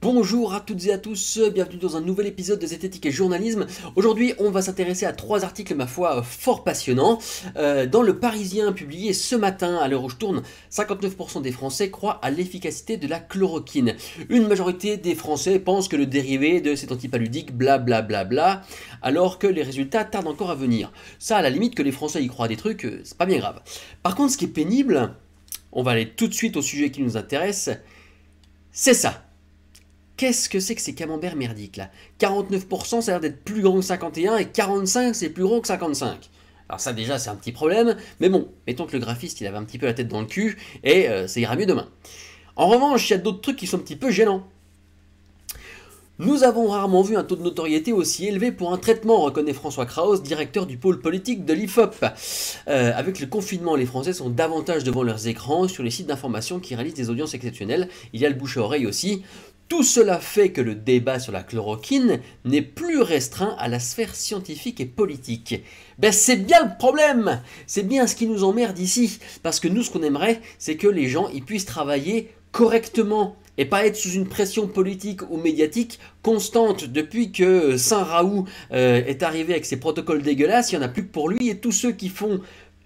Bonjour à toutes et à tous, bienvenue dans un nouvel épisode de Zététique et Journalisme. Aujourd'hui, on va s'intéresser à trois articles, ma foi, fort passionnants. Dans le Parisien publié ce matin, à l'heure où je tourne, 59% des Français croient à l'efficacité de la chloroquine. Une majorité des Français pensent que le dérivé de cet antipaludique, blablabla, alors que les résultats tardent encore à venir. Ça, à la limite, que les Français y croient à des trucs, c'est pas bien grave. Par contre, ce qui est pénible, on va aller tout de suite au sujet qui nous intéresse, c'est ça. Qu'est-ce que c'est que ces camemberts merdiques là? 49% ça a l'air d'être plus grand que 51 et 45 c'est plus gros que 55. Alors ça déjà c'est un petit problème, mais bon, mettons que le graphiste il avait un petit peu la tête dans le cul et ça ira mieux demain. En revanche, il y a d'autres trucs qui sont un petit peu gênants. Nous avons rarement vu un taux de notoriété aussi élevé pour un traitement, reconnaît François Kraus, directeur du pôle politique de l'IFOP. Avec le confinement, les Français sont davantage devant leurs écrans sur les sites d'information qui réalisent des audiences exceptionnelles. Il y a le bouche à oreille aussi. Tout cela fait que le débat sur la chloroquine n'est plus restreint à la sphère scientifique et politique. Ben c'est bien le problème, c'est bien ce qui nous emmerde ici, parce que nous ce qu'on aimerait c'est que les gens ils puissent travailler correctement et pas être sous une pression politique ou médiatique constante. Depuis que Saint-Raoult est arrivé avec ses protocoles dégueulasses, il n'y en a plus que pour lui et tous ceux qui font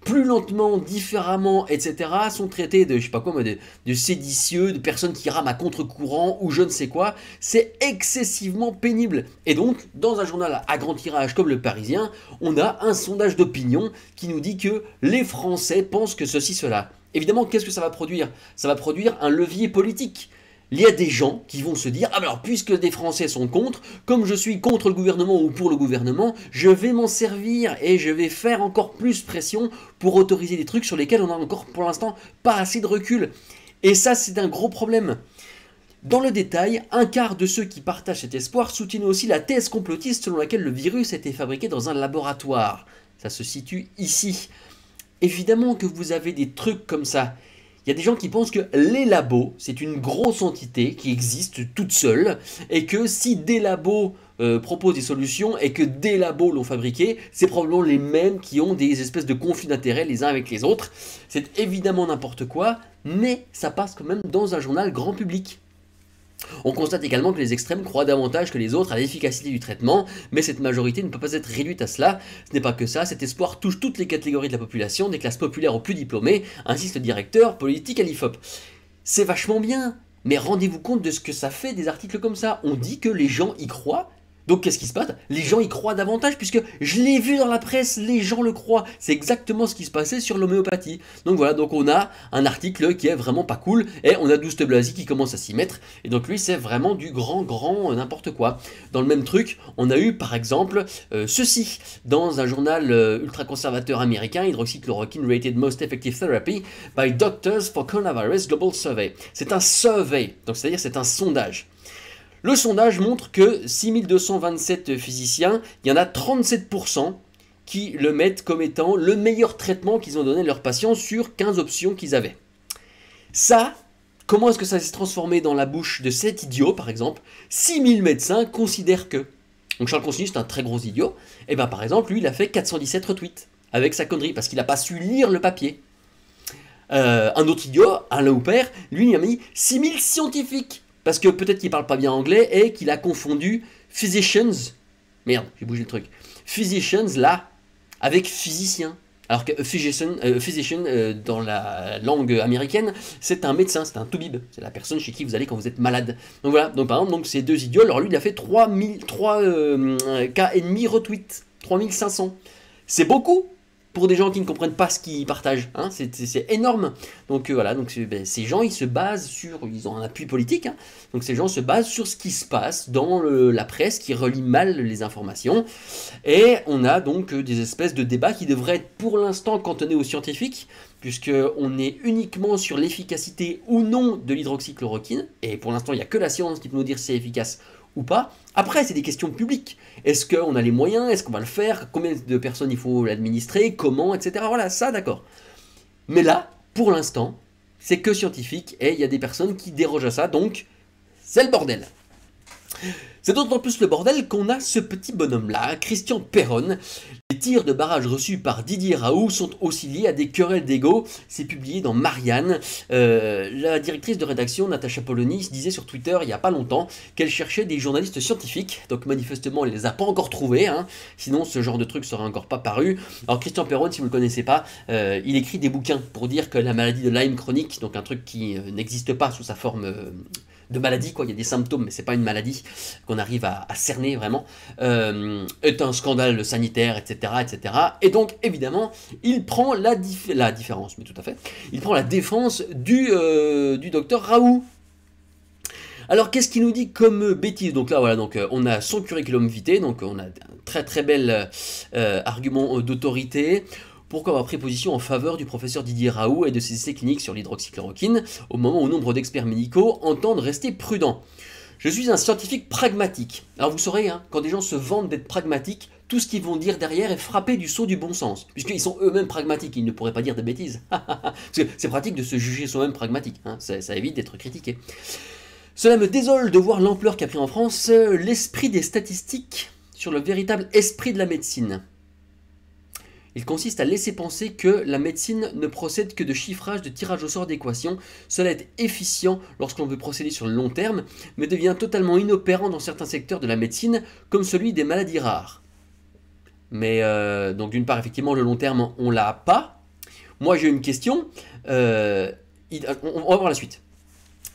plus lentement, différemment, etc. sont traités de, je sais pas quoi, de séditieux, de personnes qui rament à contre-courant ou je ne sais quoi. C'est excessivement pénible. Et donc, dans un journal à grand tirage comme Le Parisien, on a un sondage d'opinion qui nous dit que les Français pensent que ceci, cela. Évidemment, qu'est-ce que ça va produire? Ça va produire un levier politique. Il y a des gens qui vont se dire « Ah ben alors, puisque des Français sont contre, comme je suis contre le gouvernement ou pour le gouvernement, je vais m'en servir et je vais faire encore plus pression pour autoriser des trucs sur lesquels on n'a encore pour l'instant pas assez de recul. » Et ça, c'est un gros problème. Dans le détail, un quart de ceux qui partagent cet espoir soutiennent aussi la thèse complotiste selon laquelle le virus a été fabriqué dans un laboratoire. Ça se situe ici. Évidemment que vous avez des trucs comme ça. Il y a des gens qui pensent que les labos, c'est une grosse entité qui existe toute seule et que si des labos proposent des solutions et que des labos l'ont fabriqué, c'est probablement les mêmes qui ont des espèces de conflits d'intérêts les uns avec les autres. C'est évidemment n'importe quoi, mais ça passe quand même dans un journal grand public. On constate également que les extrêmes croient davantage que les autres à l'efficacité du traitement, mais cette majorité ne peut pas être réduite à cela. Ce n'est pas que ça, cet espoir touche toutes les catégories de la population, des classes populaires aux plus diplômés, insiste le directeur politique à l'IFOP. C'est vachement bien, mais rendez-vous compte de ce que ça fait des articles comme ça. On dit que les gens y croient. Donc qu'est-ce qui se passe? Les gens y croient davantage puisque je l'ai vu dans la presse, les gens le croient. C'est exactement ce qui se passait sur l'homéopathie. Donc voilà, donc on a un article qui est vraiment pas cool et on a Douste Blazy qui commence à s'y mettre. Et donc lui c'est vraiment du grand n'importe quoi. Dans le même truc, on a eu par exemple ceci dans un journal ultra-conservateur américain, Hydroxychloroquine Rated Most Effective Therapy by Doctors for Coronavirus Global Survey. C'est un survey, donc c'est-à-dire c'est un sondage. Le sondage montre que 6227 physiciens, il y en a 37% qui le mettent comme étant le meilleur traitement qu'ils ont donné à leurs patients sur 15 options qu'ils avaient. Ça, comment est-ce que ça s'est transformé dans la bouche de cet idiot, par exemple? 6000 médecins considèrent que. Donc Charles Consigny, c'est un très gros idiot. Et bien par exemple, lui, il a fait 417 retweets avec sa connerie, parce qu'il n'a pas su lire le papier. Un autre idiot, Alain Houpert, lui, il a mis 6000 scientifiques. Parce que peut-être qu'il parle pas bien anglais et qu'il a confondu physicians, merde, j'ai bougé le truc, physicians là, avec physicien. Alors que physician dans la langue américaine, c'est un médecin, c'est un toubib, c'est la personne chez qui vous allez quand vous êtes malade. Donc voilà, donc par exemple, donc, ces deux idiots, alors lui il a fait 3 K et demi retweets, 3500. C'est beaucoup pour des gens qui ne comprennent pas ce qu'ils partagent, hein, c'est énorme. Donc voilà, donc ces gens ils se basent sur, ils ont un appui politique, hein, donc ces gens se basent sur ce qui se passe dans la presse qui relie mal les informations, et on a donc des espèces de débats qui devraient être pour l'instant cantonnés aux scientifiques, puisqu'on est uniquement sur l'efficacité ou non de l'hydroxychloroquine, et pour l'instant il n'y a que la science qui peut nous dire si c'est efficace ou pas. Après, c'est des questions publiques. Est-ce qu'on a les moyens? Est-ce qu'on va le faire? Combien de personnes il faut l'administrer? Comment? Etc. Voilà, ça, d'accord. Mais là, pour l'instant, c'est que scientifique et il y a des personnes qui dérogent à ça, donc c'est le bordel. C'est d'autant plus le bordel qu'on a ce petit bonhomme-là, Christian Perron. Les tirs de barrage reçus par Didier Raoult sont aussi liés à des querelles d'ego. C'est publié dans Marianne. La directrice de rédaction, Natacha Polony, disait sur Twitter il n'y a pas longtemps qu'elle cherchait des journalistes scientifiques. Donc manifestement, elle ne les a pas encore trouvés. Sinon, ce genre de truc serait encore pas paru. Alors Christian Perron, si vous ne le connaissez pas, il écrit des bouquins pour dire que la maladie de Lyme chronique, donc un truc qui n'existe pas sous sa forme de maladie, quoi. Il y a des symptômes, mais c'est pas une maladie qu'on arrive à cerner vraiment, est un scandale sanitaire, etc., etc. Et donc, évidemment, il prend la différence, mais tout à fait, il prend la défense du docteur Raoult. Alors, qu'est-ce qu'il nous dit comme bêtise? Donc là, voilà, donc, on a son curriculum vitae, donc on a un très très bel argument d'autorité. Pourquoi avoir pris position en faveur du professeur Didier Raoult et de ses essais cliniques sur l'hydroxychloroquine, au moment où nombre d'experts médicaux entendent rester prudents? Je suis un scientifique pragmatique. Alors vous saurez, quand des gens se vantent d'être pragmatiques, tout ce qu'ils vont dire derrière est frappé du sceau du bon sens, puisqu'ils sont eux-mêmes pragmatiques, ils ne pourraient pas dire des bêtises. Parce que c'est pratique de se juger soi-même pragmatique, ça évite d'être critiqué. Cela me désole de voir l'ampleur qu'a pris en France l'esprit des statistiques sur le véritable esprit de la médecine. Il consiste à laisser penser que la médecine ne procède que de chiffrage, de tirage au sort d'équations. Cela est efficient lorsqu'on veut procéder sur le long terme, mais devient totalement inopérant dans certains secteurs de la médecine, comme celui des maladies rares. Mais donc d'une part, effectivement, le long terme, on l'a pas. Moi, j'ai une question. On va voir la suite.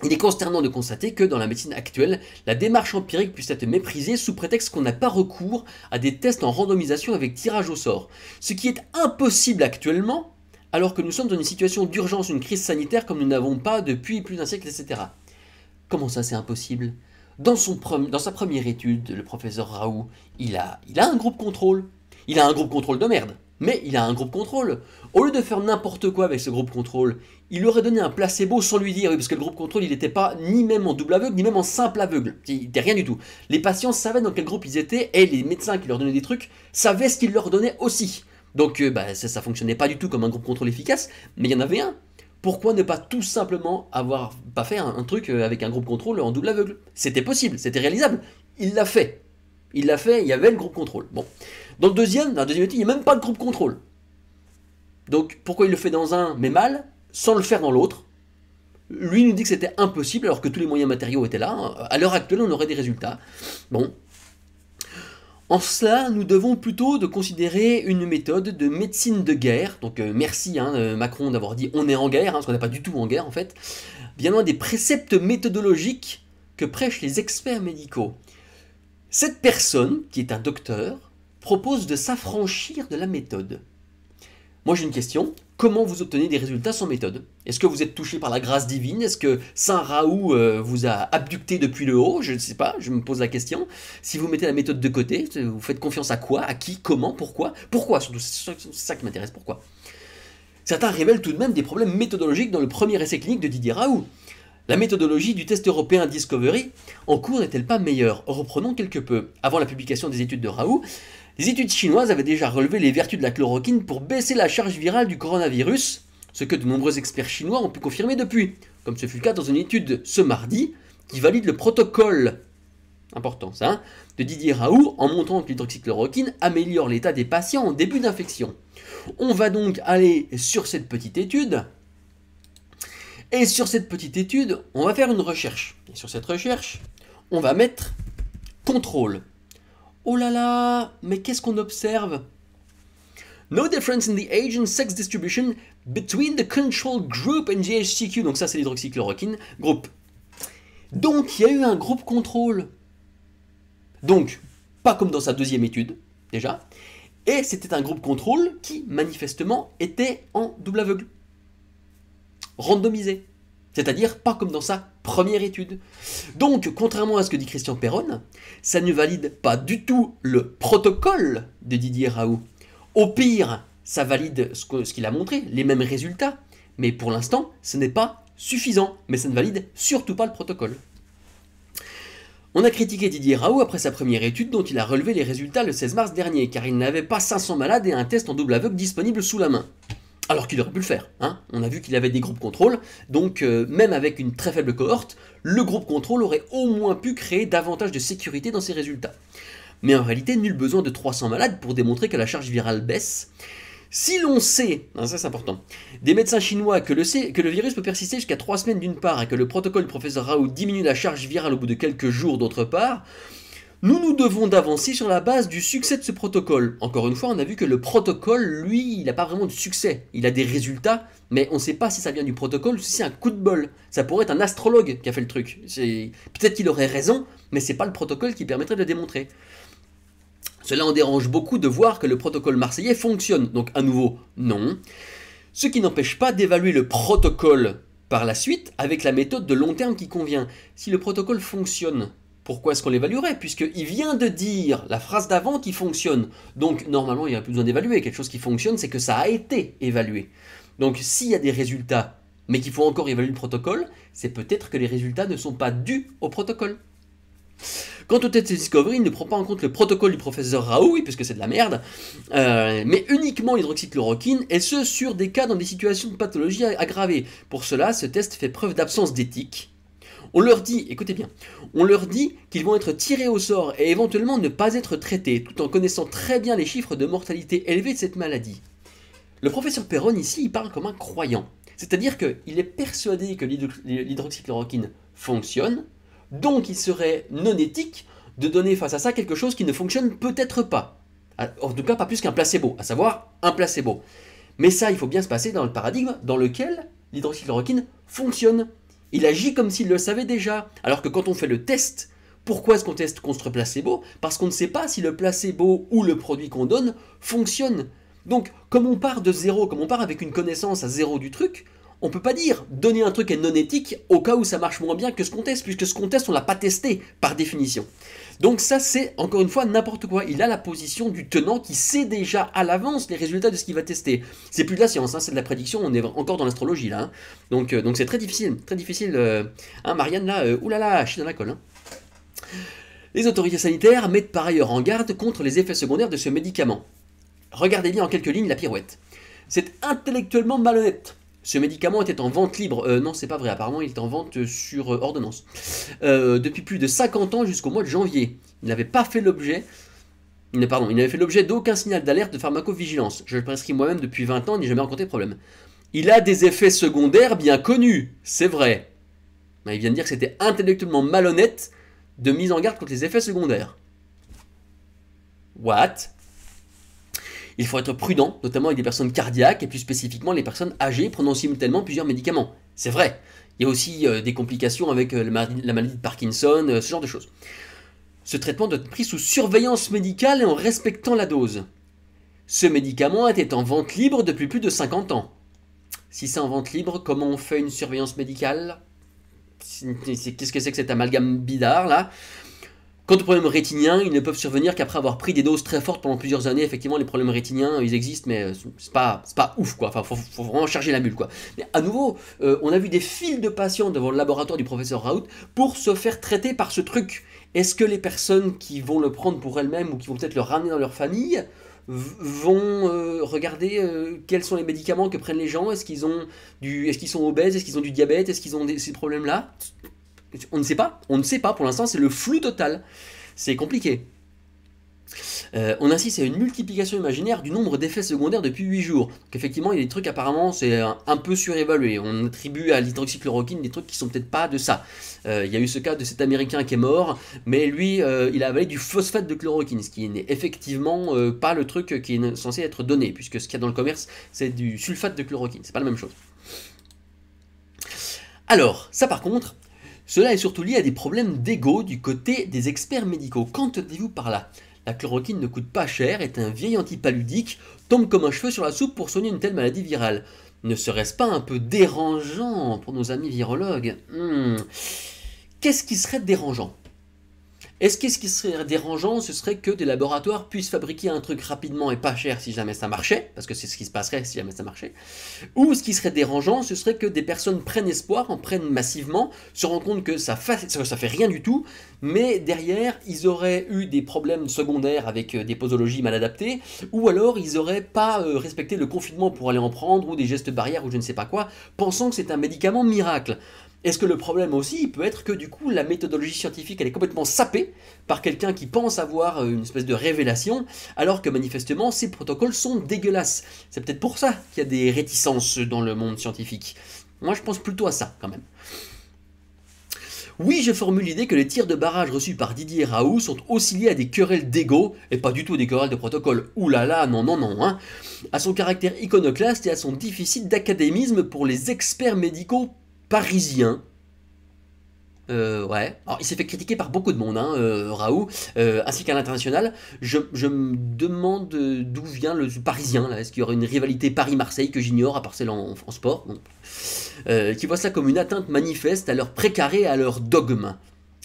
Il est consternant de constater que dans la médecine actuelle, la démarche empirique puisse être méprisée sous prétexte qu'on n'a pas recours à des tests en randomisation avec tirage au sort. Ce qui est impossible actuellement, alors que nous sommes dans une situation d'urgence, une crise sanitaire comme nous n'avons pas depuis plus d'un siècle, etc. Comment ça c'est impossible? Dans sa première étude, le professeur Raoult, il a un groupe contrôle. Il a un groupe contrôle de merde, mais il a un groupe contrôle. Au lieu de faire n'importe quoi avec ce groupe contrôle, il aurait donné un placebo sans lui dire, oui, parce que le groupe contrôle, il n'était pas ni même en double aveugle, ni même en simple aveugle. Il n'était rien du tout. Les patients savaient dans quel groupe ils étaient, et les médecins qui leur donnaient des trucs savaient ce qu'ils leur donnaient aussi. Donc ça fonctionnait pas du tout comme un groupe contrôle efficace, mais il y en avait un. Pourquoi ne pas tout simplement pas fait un truc avec un groupe contrôle en double aveugle? C'était possible, c'était réalisable. Il l'a fait. Il l'a fait, il y avait le groupe contrôle. Bon. Dans la deuxième étude, il n'y a même pas de groupe contrôle. Donc pourquoi il le fait dans un, mais mal, sans le faire dans l'autre? Lui nous dit que c'était impossible alors que tous les moyens matériaux étaient là. À l'heure actuelle, on aurait des résultats. Bon. En cela, nous devons plutôt de considérer une méthode de médecine de guerre. Donc merci Macron d'avoir dit on est en guerre, parce qu'on n'est pas du tout en guerre en fait. Bien loin des préceptes méthodologiques que prêchent les experts médicaux. Cette personne, qui est un docteur, propose de s'affranchir de la méthode. Moi j'ai une question, comment vous obtenez des résultats sans méthode? Est-ce que vous êtes touché par la grâce divine? Est-ce que Saint Raoult vous a abducté depuis le haut? Je ne sais pas, je me pose la question. Si vous mettez la méthode de côté, vous faites confiance à quoi? À qui? Comment? Pourquoi? Pourquoi? Surtout, c'est ça qui m'intéresse, pourquoi? Certains révèlent tout de même des problèmes méthodologiques dans le premier essai clinique de Didier Raoult. La méthodologie du test européen Discovery en cours n'est-elle pas meilleure? Reprenons quelque peu. Avant la publication des études de Raoult, les études chinoises avaient déjà relevé les vertus de la chloroquine pour baisser la charge virale du coronavirus, ce que de nombreux experts chinois ont pu confirmer depuis, comme ce fut le cas dans une étude ce mardi qui valide le protocole, important ça, de Didier Raoult en montrant que l'hydroxychloroquine améliore l'état des patients en début d'infection. On va donc aller sur cette petite étude. Et sur cette petite étude, on va faire une recherche. Et sur cette recherche, on va mettre contrôle. Oh là là, mais qu'est-ce qu'on observe? No difference in the age and sex distribution between the control group and GHCQ. Donc ça, c'est l'hydroxychloroquine. Groupe. Donc, il y a eu un groupe contrôle. Donc, pas comme dans sa deuxième étude, déjà. Et c'était un groupe contrôle qui, manifestement, était en double aveugle. Randomisé. C'est-à-dire pas comme dans sa première étude. Donc, contrairement à ce que dit Christian Perron, ça ne valide pas du tout le protocole de Didier Raoult. Au pire, ça valide ce qu'il a montré, les mêmes résultats. Mais pour l'instant, ce n'est pas suffisant. Mais ça ne valide surtout pas le protocole. On a critiqué Didier Raoult après sa première étude dont il a relevé les résultats le 16 mars dernier, car il n'avait pas 500 malades et un test en double aveugle disponible sous la main. Alors qu'il aurait pu le faire. On a vu qu'il avait des groupes contrôle, donc même avec une très faible cohorte, le groupe contrôle aurait au moins pu créer davantage de sécurité dans ses résultats. Mais en réalité, nul besoin de 300 malades pour démontrer que la charge virale baisse. Si l'on sait, ça c'est important, des médecins chinois que le virus peut persister jusqu'à 3 semaines d'une part et que le protocole du professeur Raoult diminue la charge virale au bout de quelques jours d'autre part, nous devons d'avancer sur la base du succès de ce protocole. Encore une fois, on a vu que le protocole, lui, il n'a pas vraiment de succès. Il a des résultats, mais on ne sait pas si ça vient du protocole ou si c'est un coup de bol. Ça pourrait être un astrologue qui a fait le truc. Peut-être qu'il aurait raison, mais c'est pas le protocole qui permettrait de le démontrer. Cela en dérange beaucoup de voir que le protocole marseillais fonctionne. Donc à nouveau, non. Ce qui n'empêche pas d'évaluer le protocole par la suite avec la méthode de long terme qui convient. Si le protocole fonctionne, pourquoi est-ce qu'on l'évaluerait? Puisqu'il vient de dire la phrase d'avant qui fonctionne. Donc normalement, il n'y a plus besoin d'évaluer. Quelque chose qui fonctionne, c'est que ça a été évalué. Donc s'il y a des résultats, mais qu'il faut encore évaluer le protocole, c'est peut-être que les résultats ne sont pas dus au protocole. Quant au test Discovery, il ne prend pas en compte le protocole du professeur Raoult, puisque c'est de la merde, mais uniquement l'hydroxychloroquine, et ce sur des cas dans des situations de pathologie aggravées. Pour cela, ce test fait preuve d'absence d'éthique. On leur dit, écoutez bien, on leur dit qu'ils vont être tirés au sort et éventuellement ne pas être traités, tout en connaissant très bien les chiffres de mortalité élevés de cette maladie. Le professeur Perron ici, il parle comme un croyant. C'est-à-dire qu'il est persuadé que l'hydroxychloroquine fonctionne, donc il serait non éthique de donner face à ça quelque chose qui ne fonctionne peut-être pas. En tout cas, pas plus qu'un placebo, à savoir un placebo. Mais ça, il faut bien se passer dans le paradigme dans lequel l'hydroxychloroquine fonctionne. Il agit comme s'il le savait déjà. Alors que quand on fait le test, pourquoi est-ce qu'on teste contre placebo? Parce qu'on ne sait pas si le placebo ou le produit qu'on donne fonctionne. Donc, comme on part de zéro, comme on part avec une connaissance à zéro du truc, on ne peut pas dire donner un truc est non éthique au cas où ça marche moins bien que ce qu'on teste, puisque ce qu'on teste, on ne l'a pas testé par définition. Donc ça, c'est encore une fois n'importe quoi. Il a la position du tenant qui sait déjà à l'avance les résultats de ce qu'il va tester. C'est plus de la science, c'est de la prédiction, on est encore dans l'astrologie là. Donc c'est très difficile, très difficile. Marianne là, oulala, je suis dans la colle. Les autorités sanitaires mettent par ailleurs en garde contre les effets secondaires de ce médicament. Regardez bien en quelques lignes la pirouette. C'est intellectuellement malhonnête. Ce médicament était en vente libre, non c'est pas vrai, apparemment il est en vente sur ordonnance, depuis plus de 50 ans jusqu'au mois de janvier. Il n'avait pas fait l'objet, il n'avait fait l'objet d'aucun signal d'alerte de pharmacovigilance. Je le prescris moi-même depuis 20 ans et n'ai jamais rencontré de problème. Il a des effets secondaires bien connus, c'est vrai. Mais il vient de dire que c'était intellectuellement malhonnête de mise en garde contre les effets secondaires. What? Il faut être prudent, notamment avec des personnes cardiaques et plus spécifiquement les personnes âgées prenant simultanément plusieurs médicaments. C'est vrai. Il y a aussi des complications avec la maladie de Parkinson, ce genre de choses. Ce traitement doit être pris sous surveillance médicale et en respectant la dose. Ce médicament était en vente libre depuis plus de 50 ans. Si c'est en vente libre, comment on fait une surveillance médicale? Qu'est-ce que c'est que cet amalgame bidard là? Quant aux problèmes rétiniens, ils ne peuvent survenir qu'après avoir pris des doses très fortes pendant plusieurs années. Effectivement, les problèmes rétiniens, ils existent, mais c'est pas ouf, quoi. Enfin, faut vraiment charger la mule, quoi. Mais à nouveau, on a vu des files de patients devant le laboratoire du professeur Raoult pour se faire traiter par ce truc. Est-ce que les personnes qui vont le prendre pour elles-mêmes ou qui vont peut-être le ramener dans leur famille vont regarder quels sont les médicaments que prennent les gens? Est-ce qu'ils sont obèses? Est-ce qu'ils ont du diabète? Est-ce qu'ils ont ces problèmes-là? On ne sait pas, pour l'instant c'est le flou total, c'est compliqué. On insiste à une multiplication imaginaire du nombre d'effets secondaires depuis 8 jours. Donc effectivement il y a des trucs apparemment c'est un peu surévalué, on attribue à l'hydroxychloroquine des trucs qui sont peut-être pas de ça. Il y a eu ce cas de cet américain qui est mort, mais lui il a avalé du phosphate de chloroquine, ce qui n'est effectivement pas le truc qui est censé être donné, puisque ce qu'il y a dans le commerce c'est du sulfate de chloroquine, c'est pas la même chose. Alors, ça par contre, cela est surtout lié à des problèmes d'ego du côté des experts médicaux. Qu'entendez-vous par là? La chloroquine ne coûte pas cher, est un vieil antipaludique, tombe comme un cheveu sur la soupe pour soigner une telle maladie virale. Ne serait-ce pas un peu dérangeant pour nos amis virologues? Qu'est-ce qui serait dérangeant? Est-ce que ce qui serait dérangeant, ce serait que des laboratoires puissent fabriquer un truc rapidement et pas cher si jamais ça marchait, parce que c'est ce qui se passerait si jamais ça marchait, ou ce qui serait dérangeant, ce serait que des personnes prennent espoir, en prennent massivement, se rendent compte que ça fait rien du tout, mais derrière, ils auraient eu des problèmes secondaires avec des posologies mal adaptées, ou alors ils n'auraient pas respecté le confinement pour aller en prendre, ou des gestes barrières, ou je ne sais pas quoi, pensant que c'est un médicament miracle. Est-ce que le problème aussi, il peut être que du coup, la méthodologie scientifique, elle est complètement sapée par quelqu'un qui pense avoir une espèce de révélation, alors que manifestement, ces protocoles sont dégueulasses. C'est peut-être pour ça qu'il y a des réticences dans le monde scientifique. Moi, je pense plutôt à ça, quand même. Oui, je formule l'idée que les tirs de barrage reçus par Didier Raoult sont aussi liés à des querelles d'ego, et pas du tout des querelles de protocole. Ouh là là, non, non, non, hein. À son caractère iconoclaste et à son déficit d'académisme pour les experts médicaux parisiens. Ouais. Alors, il s'est fait critiquer par beaucoup de monde, hein, Raoult, ainsi qu'à l'international. Je me demande d'où vient le Parisien, là. Est-ce qu'il y aurait une rivalité Paris-Marseille que j'ignore, à part celle en sport, bon. Qui voient ça comme une atteinte manifeste à leur précaré et à leur dogme.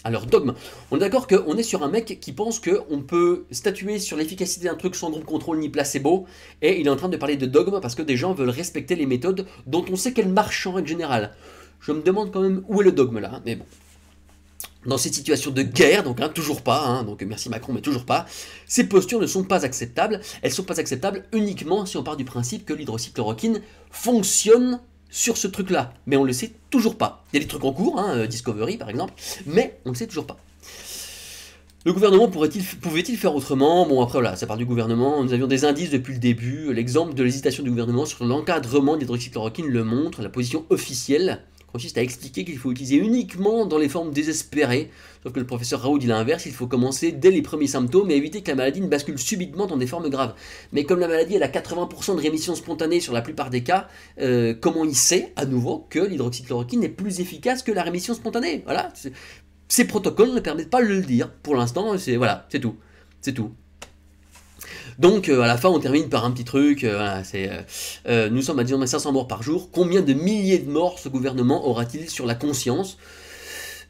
À leur dogme. On est d'accord qu'on est sur un mec qui pense qu'on peut statuer sur l'efficacité d'un truc sans groupe contrôle ni placebo, et il est en train de parler de dogme parce que des gens veulent respecter les méthodes dont on sait qu'elles marchent en règle générale. Je me demande quand même où est le dogme là, hein, mais bon. Dans cette situation de guerre, donc toujours pas, hein, donc merci Macron, mais toujours pas, ces postures ne sont pas acceptables. Elles sont pas acceptables uniquement si on part du principe que l'hydroxychloroquine fonctionne sur ce truc-là. Mais on le sait toujours pas. Il y a des trucs en cours, hein, Discovery par exemple, mais on ne le sait toujours pas. Le gouvernement pouvait-il faire autrement? Bon, après, voilà, ça part du gouvernement. Nous avions des indices depuis le début. L'exemple de l'hésitation du gouvernement sur l'encadrement de l'hydroxychloroquine le montre. La position officielle consiste à expliquer qu'il faut utiliser uniquement dans les formes désespérées. Sauf que le professeur Raoult dit l'inverse, il faut commencer dès les premiers symptômes et éviter que la maladie ne bascule subitement dans des formes graves. Mais comme la maladie elle a 80% de rémission spontanée sur la plupart des cas, comment il sait, à nouveau, que l'hydroxychloroquine est plus efficace que la rémission spontanée? Voilà. Ces protocoles ne permettent pas de le dire. Pour l'instant, voilà, c'est tout. C'est tout. Donc à la fin on termine par un petit truc, voilà, nous sommes à disons 500 morts par jour, combien de milliers de morts ce gouvernement aura-t-il sur la conscience?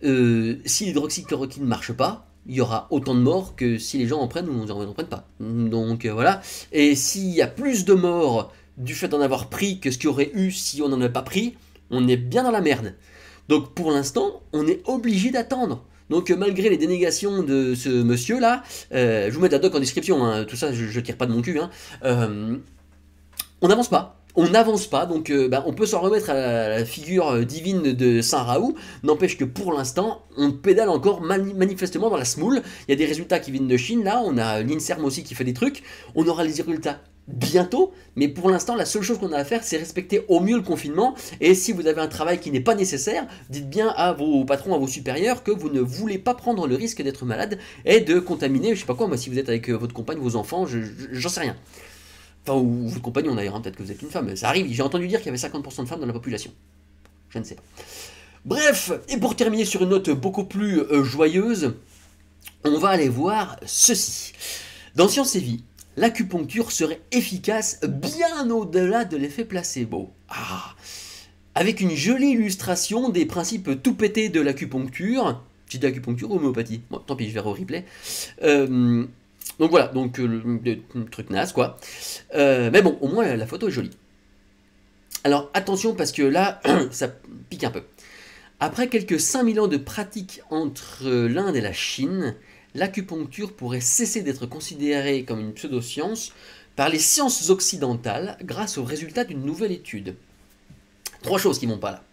Si l'hydroxychloroquine ne marche pas, il y aura autant de morts que si les gens en prennent ou n'en prennent pas. Donc voilà, et s'il y a plus de morts du fait d'en avoir pris que ce qu'il y aurait eu si on n'en avait pas pris, on est bien dans la merde. Donc pour l'instant, on est obligé d'attendre. Donc malgré les dénégations de ce monsieur là, je vous mets la doc en description, hein, tout ça je tire pas de mon cul, hein, on n'avance pas. On n'avance pas, donc on peut s'en remettre à la figure divine de Saint Raoult, n'empêche que pour l'instant, on pédale encore manifestement dans la smoule. Il y a des résultats qui viennent de Chine, là, on a l'INSERM aussi qui fait des trucs, on aura les résultats bientôt, mais pour l'instant, la seule chose qu'on a à faire, c'est respecter au mieux le confinement, et si vous avez un travail qui n'est pas nécessaire, dites bien à vos patrons, à vos supérieurs, que vous ne voulez pas prendre le risque d'être malade et de contaminer, je sais pas quoi, moi si vous êtes avec votre compagne, vos enfants, j'en sais rien. Enfin, ou votre compagnon d'ailleurs, hein, peut-être que vous êtes une femme, ça arrive, j'ai entendu dire qu'il y avait 50% de femmes dans la population. Je ne sais pas. Bref, et pour terminer sur une note beaucoup plus joyeuse, on va aller voir ceci. Dans Science et Vie, l'acupuncture serait efficace bien au-delà de l'effet placebo. Ah, avec une jolie illustration des principes tout pétés de l'acupuncture. J'ai dit acupuncture ou homéopathie? Bon, tant pis, je verrai au replay. Donc voilà, donc le truc naze quoi. Mais bon, au moins la photo est jolie. Alors attention parce que là, ça pique un peu. Après quelques 5000 ans de pratique entre l'Inde et la Chine, l'acupuncture pourrait cesser d'être considérée comme une pseudo-science par les sciences occidentales grâce aux résultats d'une nouvelle étude. Trois choses qui vont pas là.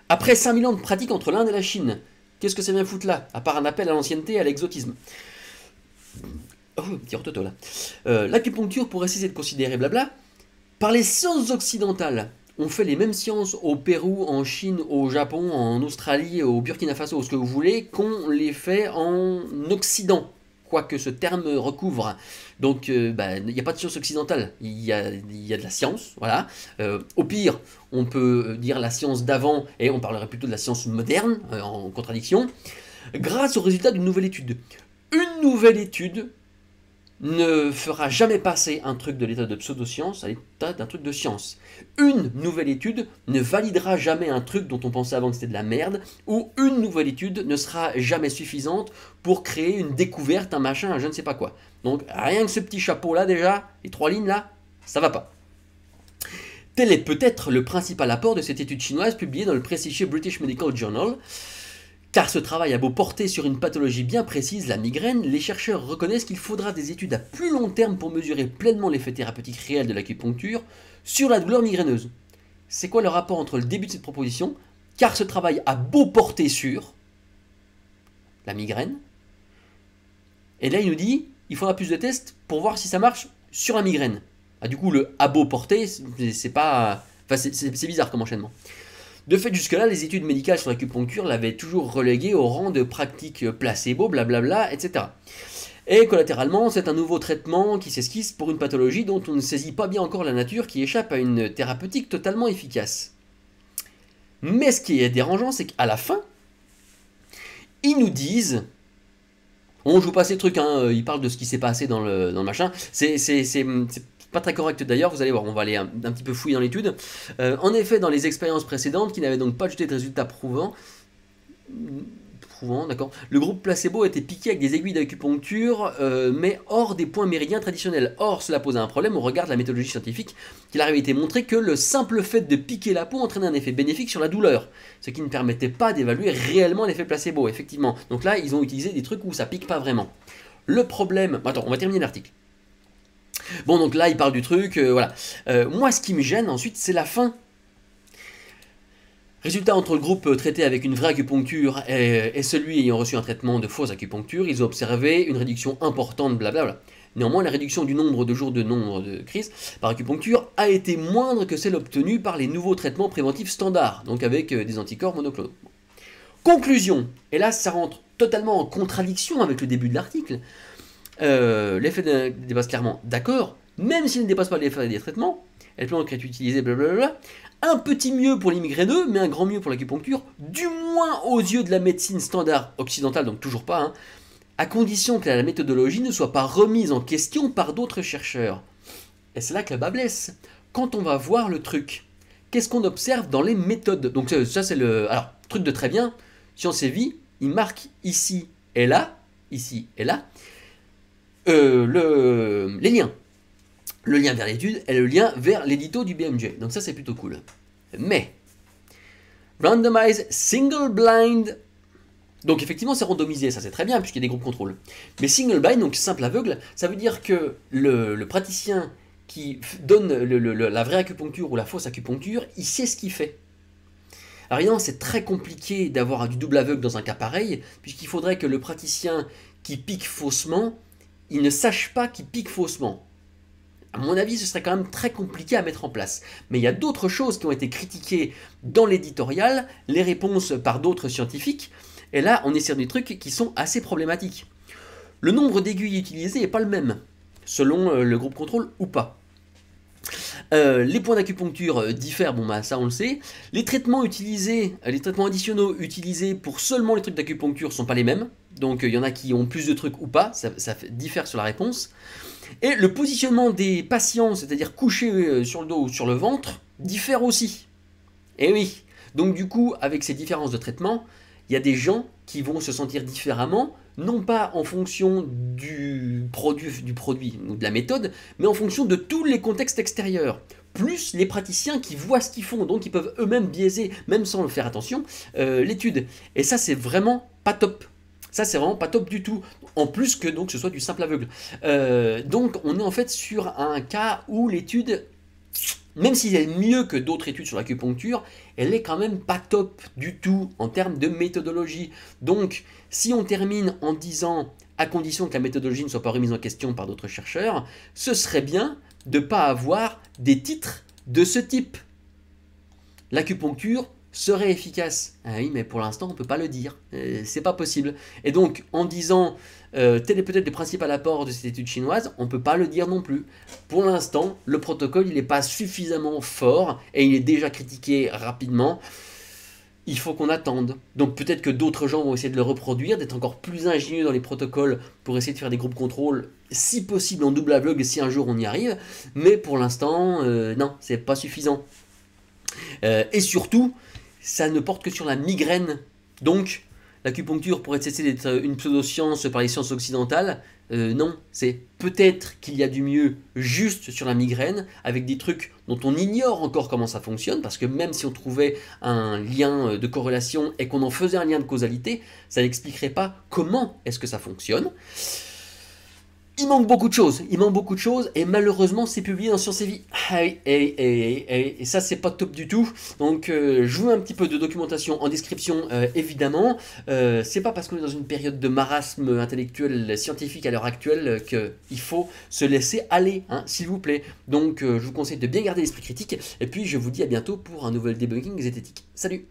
Après 5000 ans de pratique entre l'Inde et la Chine, qu'est-ce que ça vient foutre là, à part un appel à l'ancienneté et à l'exotisme? Oh, petit orthoto là. L'acupuncture pourrait cesser de considérer blabla par les sciences occidentales. On fait les mêmes sciences au Pérou, en Chine, au Japon, en Australie, au Burkina Faso, ce que vous voulez, qu'on les fait en Occident, quoi que ce terme recouvre. Donc, il n'y a pas de science occidentale, il y a de la science, voilà. Au pire, on peut dire la science d'avant, et on parlerait plutôt de la science moderne, en contradiction, grâce au résultat d'une nouvelle étude. Une nouvelle étude ne fera jamais passer un truc de l'état de pseudo-science à l'état d'un truc de science. Une nouvelle étude ne validera jamais un truc dont on pensait avant que c'était de la merde, ou une nouvelle étude ne sera jamais suffisante pour créer une découverte, un machin, un je ne sais pas quoi. Donc rien que ce petit chapeau là déjà, les 3 lignes là, ça va pas. Tel est peut-être le principal apport de cette étude chinoise publiée dans le prestigieux British Medical Journal. Car ce travail a beau porter sur une pathologie bien précise, la migraine, les chercheurs reconnaissent qu'il faudra des études à plus long terme pour mesurer pleinement l'effet thérapeutique réel de l'acupuncture sur la douleur migraineuse. C'est quoi le rapport entre le début de cette proposition car ce travail a beau porter sur la migraine. Et là, il nous dit, il faudra plus de tests pour voir si ça marche sur la migraine. Ah, du coup, le a beau porter, c'est pas... Enfin, c'est bizarre comme enchaînement. De fait, jusque-là, les études médicales sur l'acupuncture l'avaient toujours relégué au rang de pratique placebo, blablabla, etc. Et collatéralement, c'est un nouveau traitement qui s'esquisse pour une pathologie dont on ne saisit pas bien encore la nature, qui échappe à une thérapeutique totalement efficace. Mais ce qui est dérangeant, c'est qu'à la fin, ils nous disent... On joue pas ces trucs, hein, ils parlent de ce qui s'est passé dans le machin. C'est pas très correct d'ailleurs, vous allez voir, on va aller un petit peu fouiller dans l'étude. En effet, dans les expériences précédentes, qui n'avaient donc pas jeté de résultats prouvants, d'accord, le groupe placebo a été piqué avec des aiguilles d'acupuncture, mais hors des points méridiens traditionnels. Or, cela posait un problème au regard de la méthodologie scientifique, qu'il avait été montré que le simple fait de piquer la peau entraînait un effet bénéfique sur la douleur, ce qui ne permettait pas d'évaluer réellement l'effet placebo, effectivement. Donc là, ils ont utilisé des trucs où ça pique pas vraiment. Le problème... Attends, on va terminer l'article. Bon, donc là, il parle du truc, voilà. Moi, ce qui me gêne ensuite, c'est la fin. Résultat, entre le groupe traité avec une vraie acupuncture et celui ayant reçu un traitement de fausse acupuncture, ils ont observé une réduction importante, blablabla. Néanmoins, la réduction du nombre de jours de crise par acupuncture a été moindre que celle obtenue par les nouveaux traitements préventifs standards, donc avec des anticorps monoclonaux. Conclusion, et là, ça rentre totalement en contradiction avec le début de l'article. L'effet dépasse clairement, d'accord, même s'il ne dépasse pas l'effet des traitements, elle peut donc être utilisée, blablabla, un petit mieux pour les migraineux, mais un grand mieux pour l'acupuncture, du moins aux yeux de la médecine standard occidentale, donc toujours pas, hein, à condition que la méthodologie ne soit pas remise en question par d'autres chercheurs. Et c'est là que la bas blesse. Quand on va voir le truc, qu'est-ce qu'on observe dans les méthodes? Donc ça c'est le... Alors, truc de très bien, Science et Vie, il marque ici et là, les liens. Le lien vers l'étude et le lien vers l'édito du BMJ. Donc ça, c'est plutôt cool. Mais, randomize single blind. Donc effectivement, c'est randomisé, ça c'est très bien, puisqu'il y a des groupes contrôle. Mais single blind, donc simple aveugle, ça veut dire que le praticien qui donne la vraie acupuncture ou la fausse acupuncture, il sait ce qu'il fait. Alors évidemment, c'est très compliqué d'avoir du double aveugle dans un cas pareil, puisqu'il faudrait que le praticien qui pique faussement, il ne sache pas qu'il pique faussement. À mon avis, ce serait quand même très compliqué à mettre en place. Mais il y a d'autres choses qui ont été critiquées dans l'éditorial, les réponses par d'autres scientifiques, et là, on est sur des trucs qui sont assez problématiques. Le nombre d'aiguilles utilisées n'est pas le même, selon le groupe contrôle ou pas. Les points d'acupuncture diffèrent, bon bah ça on le sait. Les traitements additionnels utilisés pour seulement les trucs d'acupuncture sont pas les mêmes. Donc il y en a qui ont plus de trucs ou pas, ça diffère sur la réponse. Et le positionnement des patients, c'est-à-dire couchés sur le dos ou sur le ventre, diffère aussi. Et oui, donc du coup, avec ces différences de traitement, il y a des gens qui vont se sentir différemment, non pas en fonction du produit ou de la méthode, mais en fonction de tous les contextes extérieurs. Plus les praticiens qui voient ce qu'ils font, donc ils peuvent eux-mêmes biaiser, même sans le faire attention, l'étude. Et ça, c'est vraiment pas top. Ça, c'est vraiment pas top du tout. En plus que donc ce soit du simple aveugle. Donc, on est en fait sur un cas où l'étude, même si elle est mieux que d'autres études sur l'acupuncture, elle est quand même pas top du tout en termes de méthodologie. Donc, si on termine en disant, à condition que la méthodologie ne soit pas remise en question par d'autres chercheurs, ce serait bien de ne pas avoir des titres de ce type. L'acupuncture serait efficace. Ah oui, mais pour l'instant, on ne peut pas le dire. C'est pas possible. Et donc, en disant tel est peut-être le principal apport de cette étude chinoise, on ne peut pas le dire non plus. Pour l'instant, le protocole, il n'est pas suffisamment fort et il est déjà critiqué rapidement. Il faut qu'on attende. Donc peut-être que d'autres gens vont essayer de le reproduire, d'être encore plus ingénieux dans les protocoles pour essayer de faire des groupes contrôle, si possible en double aveugle, si un jour on y arrive. Mais pour l'instant, non, c'est pas suffisant. Et surtout, ça ne porte que sur la migraine. Donc, l'acupuncture pourrait cesser d'être une pseudo-science par les sciences occidentales. Non, c'est peut-être qu'il y a du mieux juste sur la migraine, avec des trucs dont on ignore encore comment ça fonctionne, parce que même si on trouvait un lien de corrélation et qu'on en faisait un lien de causalité, ça n'expliquerait pas comment est-ce que ça fonctionne. Il manque beaucoup de choses, et malheureusement c'est publié dans Science et Vie. Ah oui, et ça c'est pas top du tout. Donc je vous mets un petit peu de documentation en description évidemment. C'est pas parce qu'on est dans une période de marasme intellectuel scientifique à l'heure actuelle qu'il faut se laisser aller, hein, s'il vous plaît. Donc je vous conseille de bien garder l'esprit critique, et puis je vous dis à bientôt pour un nouvel debunking zététique. Salut!